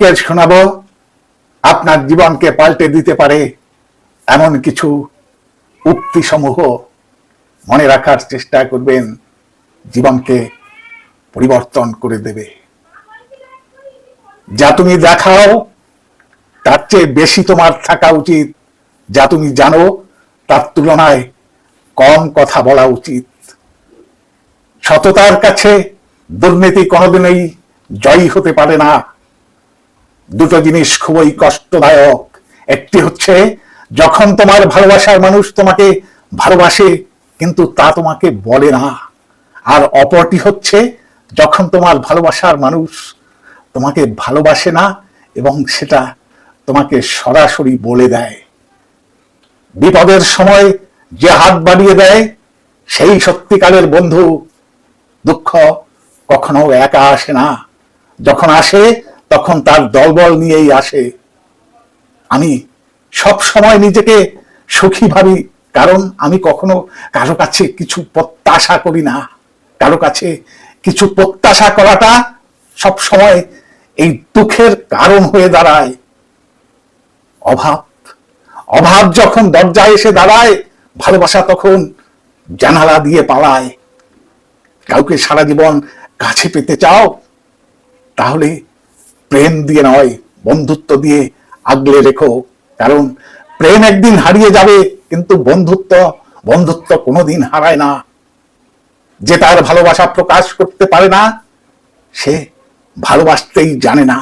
আজকে শোনাবো আপনার জীবনকে পাল্টে দিতে পারে এমন কিছু উক্তি সমূহ। মনে রাখার চেষ্টা করবেন, জীবনকে পরিবর্তন করে দেবে। যা তুমি দেখাও তার চেয়ে বেশি তোমার থাকা উচিত, যা তুমি জানো তার তুলনায় কম কথা বলা উচিত। সততার কাছে দুর্নীতি কোনোদিনই জয়ী হতে পারে না। দুটো জিনিস খুবই কষ্টদায়ক। একটি হচ্ছে যখন তোমার ভালোবাসার মানুষ তোমাকে ভালোবাসে কিন্তু তা তোমাকে বলে না, আর অপরটি হচ্ছে যখন তোমার ভালোবাসার মানুষ তোমাকে ভালোবাসে না এবং সেটা তোমাকে সরাসরি বলে দেয়। বিপদের সময় যে হাত বাড়িয়ে দেয় সেই সত্যিকারের বন্ধু। দুঃখ কখনো একা আসে না, যখন আসে তখন তার দলবল নিয়েই আসে। আমি সব সময় নিজেকে সুখী ভাবি, কারণ আমি কখনো কারো কাছে কিছু প্রত্যাশা করি না। কারো কাছে কিছু প্রত্যাশা করাটা সব সময় এই দুঃখের কারণ হয়ে দাঁড়ায়। অভাব অভাব যখন দরজায় এসে দাঁড়ায়, ভালোবাসা তখন জানালা দিয়ে পালায়। কাউকে সারা জীবন কাছে পেতে চাও, তাহলে প্রেম দিয়ে নয়, বন্ধুত্ব দিয়ে আগলে রেখো। কারণ প্রেম একদিন হারিয়ে যাবে, কিন্তু বন্ধুত্ব কোনোদিন হারায় না। যে তার ভালোবাসা প্রকাশ করতে পারে না, সে ভালোবাসতেই জানে না।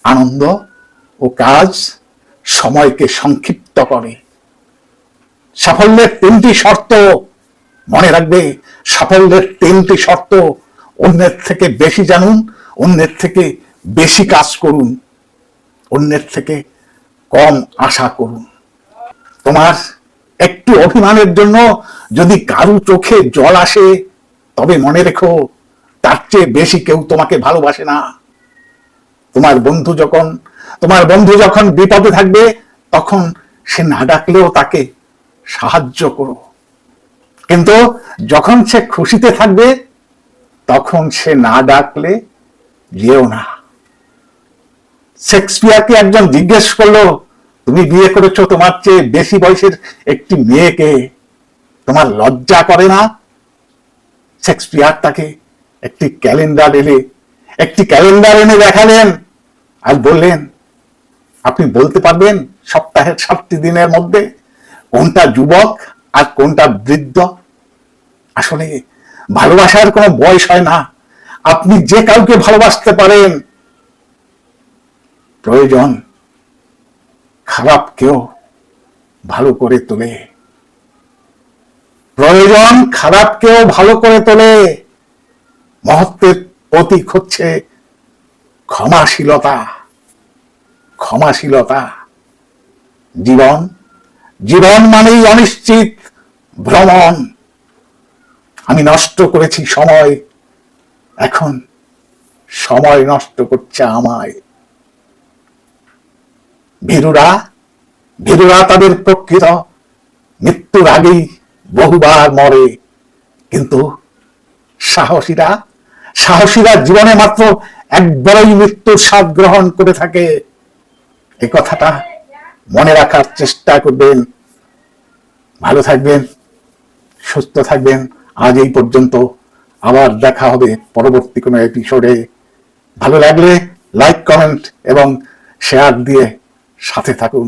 আনন্দ ও কাজ সময়কে সংক্ষিপ্ত করে। সাফল্যের 3টি শর্ত মনে রাখবে। সাফল্যের 3টি শর্ত: অন্যের থেকে বেশি জানুন, অন্যের থেকে বেশি কাজ করুন, অন্যের থেকে কম আশা করুন। তোমার একটু অভিমানের জন্য যদি কারো চোখে জল আসে, তবে মনে রেখো তার চেয়ে বেশি কেউ তোমাকে ভালোবাসে না। তোমার বন্ধু যখন বিপদে থাকবে, তখন সে না ডাকলেও তাকে সাহায্য করো। কিন্তু যখন সে খুশিতে থাকবে, তখন সে না ডাকলে যেও না। শেক্সপিয়ারকে একজন জিজ্ঞেস করলো, তুমি বিয়ে করেছো তোমার চেয়ে বেশি বয়সের একটি মেয়েকে, তোমার লজ্জা করে না? শেক্সপিয়ার তাকে একটি ক্যালেন্ডার এনে দেখালেন আর বললেন, আপনি বলতে পারবেন সপ্তাহের 7টি দিনের মধ্যে কোনটা যুবক আর কোনটা বৃদ্ধ? আসলে ভালোবাসার কোনো বয়স হয় না। আপনি যে কাউকে ভালোবাসতে পারেন। প্রয়োজন খারাপকেও ভালো করে তোলে। মহত্বের প্রতীক হচ্ছে ক্ষমাশীলতা। জীবন মানেই অনিশ্চিত ভ্রমণ। আমি নষ্ট করেছি সময়, এখন সময় নষ্ট করছে আমায়। ভীরুরা তাদের প্রকৃত মৃত্যুর আগেই বহুবার মরে, কিন্তু সাহসীরা জীবনে মাত্র একবারই মৃত্যুর স্বাদ গ্রহণ করে থাকে। এই কথাটা মনে রাখার চেষ্টা করবেন। ভালো থাকবেন, সুস্থ থাকবেন। আজ এই পর্যন্ত, আবার দেখা হবে পরবর্তী কোনো এপিসোডে। ভালো লাগলে লাইক, কমেন্ট এবং শেয়ার দিয়ে সাথে থাকুন।